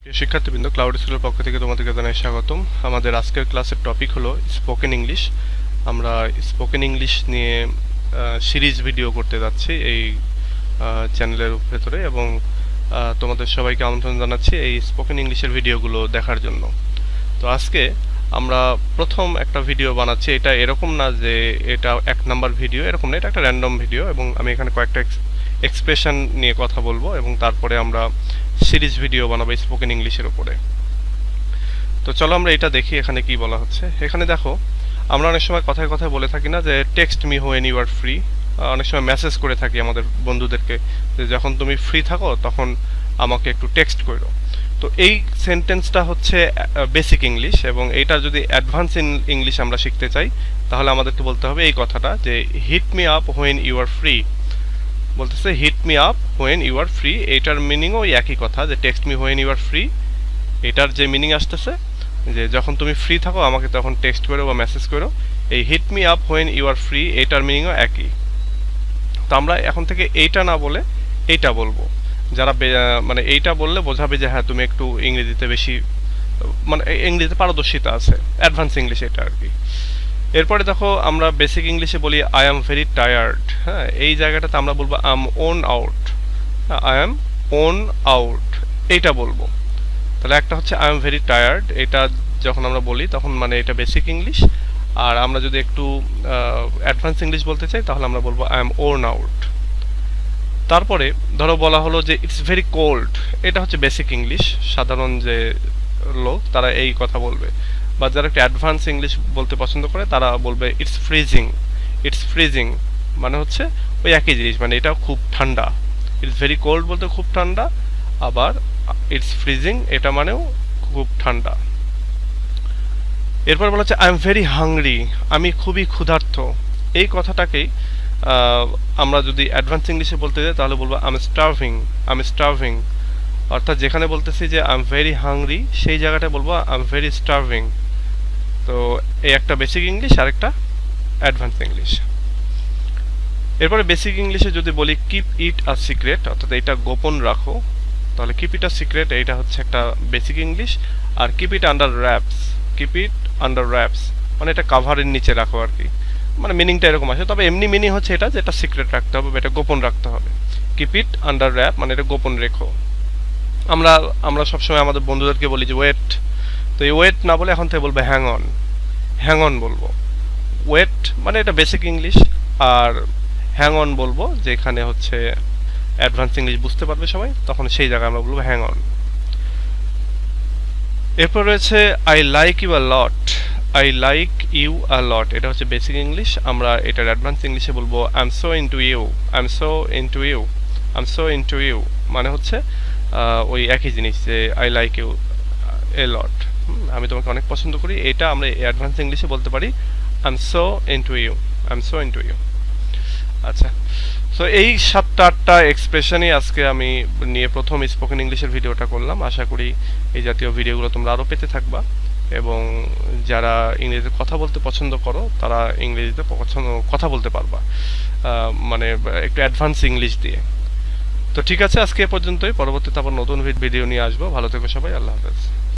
প্রিয় শিক্ষার্থীবৃন্দ, ক্লাউড স্কুলের পক্ষ থেকে তোমাদেরকে জানাই স্বাগতম। আমাদের আজকের ক্লাসের টপিক হলো স্পোকেন ইংলিশ। আমরা স্পোকেন ইংলিশ নিয়ে সিরিজ ভিডিও করতে যাচ্ছি এই চ্যানেলের ভেতরে, এবং তোমাদের সবাইকে আমন্ত্রণ জানাচ্ছি এই স্পোকেন ইংলিশের ভিডিওগুলো দেখার জন্য। তো আজকে আমরা প্রথম একটা ভিডিও বানাচ্ছি। এটা এরকম না যে এটা এক নাম্বার ভিডিও, এরকম না, এটা একটা র্যান্ডম ভিডিও, এবং আমি এখানে কয়েকটা এক্সপ্রেশন নিয়ে কথা বলবো, এবং তারপরে আমরা সিরিজ ভিডিও বানাবো স্পোকেন ইংলিশের উপরে। তো চলো আমরা এটা দেখি এখানে কি বলা হচ্ছে। এখানে দেখো, আমরা অনেক সময় কথায় কথায় বলে থাকি না যে text me when you are free. অনেক সময় মেসেজ করে থাকি আমাদের বন্ধুদেরকে যে যখন তুমি ফ্রি থাকো তখন আমাকে একটু টেক্সট করো। তো এই সেন্টেন্সটা হচ্ছে বেসিক ইংলিশ, এবং এইটা যদি অ্যাডভান্স ইংলিশ আমরা শিখতে চাই তাহলে আমাদেরকে বলতে হবে এই কথাটা যে hit me up when you are free. বলতেছে hit me up when you are free, এটার মিনিংও ওই একই কথা, যে text me when you are free. এটার যে মিনিং আসতেছে যে যখন তুমি ফ্রি থাকো আমাকে তখন টেক্সট করো বা মেসেজ করো। এই hit me up when you are free এটার মিনিংও একই। তো আমরা এখন থেকে এইটা না বলে এইটা বলবো। যারা মানে এইটা বললে বোঝাবে যে হ্যাঁ তুমি একটু ইংরেজিতে বেশি, মানে ইংরেজিতে পারদর্শিতা আছে, অ্যাডভান্স ইংলিশ এটা আর কি। এরপরে দেখো, আমরা বেসিক ইংলিশে বলি আই এম ভেরি টায়ার্ড। হ্যাঁ, এই জায়গাটাতে আমরা বলবো I am worn out. I am worn out এইটা বলবো। তাহলে একটা হচ্ছে আই এম ভেরি টায়ার্ড, এটা যখন আমরা বলি তখন মানে এটা বেসিক ইংলিশ। আর আমরা যদি একটু অ্যাডভান্স ইংলিশ বলতে চাই তাহলে আমরা বলবো আই এম ওন আউট। তারপরে ধরো বলা হলো যে ইটস ভেরি কোল্ড, এটা হচ্ছে বেসিক ইংলিশ। সাধারণ যে লোক তারা এই কথা বলবে, বা যারা একটু অ্যাডভান্স ইংলিশ বলতে পছন্দ করে তারা বলবে ইটস ফ্রিজিং। ইটস ফ্রিজিং মানে হচ্ছে ওই একই জিনিস, মানে এটা খুব ঠান্ডা। ইটস ভেরি কোল্ড বলতে খুব ঠান্ডা, আবার ইটস ফ্রিজিং এটা মানেও খুব ঠান্ডা। এরপর বলা হচ্ছে আই এম ভেরি হাংরি, আমি খুবই ক্ষুধার্ত। এই কথাটাকেই আমরা যদি অ্যাডভান্স ইংলিশে বলতে যাই তাহলে বলবো I M starving. I am starving, অর্থাৎ যেখানে বলতেছি যে আই এম ভেরি হাংরি সেই জায়গাটা বলবো আই এম ভেরি স্টার্ভিং। তো এই একটা বেসিক ইংলিশ আর একটা অ্যাডভান্স ইংলিশ। এরপরে বেসিক ইংলিশে যদি বলি কিপ ইট আ সিক্রেট, অর্থাৎ এটা গোপন রাখো, তাহলে কিপ ইট আ সিক্রেট এইটা হচ্ছে একটা বেসিক ইংলিশ। আর keep it under wraps, keep it under wraps মানে এটা কাভারের নিচে রাখো আর কি, মানে মিনিংটা এরকম আসে। তবে এমনি মিনিং হচ্ছে এটা যে এটা সিক্রেট রাখতে হবে, এটা গোপন রাখতে হবে। কিপ ইট আন্ডার র্যাপ মানে এটা গোপন রেখো। আমরা আমরা সবসময় আমাদের বন্ধুদেরকে বলি যে ওয়েট, তো এই ওয়েট না বলে এখন থেকে বলবো হ্যাং অন। হ্যাং অন বলবো। ওয়েট মানে এটা বেসিক ইংলিশ, আর হ্যাং অন বলবো যেখানে হচ্ছে অ্যাডভান্স ইংলিশ বুঝতে পারবে সবাই, তখন সেই জায়গায় আমরা বলবো হ্যাং অন। এরপর রয়েছে I like you a lot. I like you a lot এটা হচ্ছে বেসিক ইংলিশ। আমরা এটার অ্যাডভান্স ইংলিশে বলবো I am so into you. I am so into you. I am so into you মানে হচ্ছে ওই একই জিনিস যে I like you a lot, আমি তোমাকে অনেক পছন্দ করি। এটা আমরা অ্যাডভান্স ইংলিশে বলতে পারি I am so into you. I am so into you. আচ্ছা, সো এই 7-8টা এক্সপ্রেশনই আজকে আমি নিয়ে প্রথম স্পোকেন ইংলিশের ভিডিওটা করলাম। আশা করি এই জাতীয় ভিডিওগুলো তোমরা আরও পেতে থাকবা, এবং যারা ইংরেজিতে কথা বলতে পছন্দ করো তারা ইংরেজিতে কথা বলতে পারবা, মানে একটু অ্যাডভান্স ইংলিশ দিয়ে। তো ঠিক আছে, আজকে এ পর্যন্তই। পরবর্তীতে আবার নতুন ভিডিও নিয়ে আসবো। ভালো থেকো সবাই, আল্লাহ হাফেজ।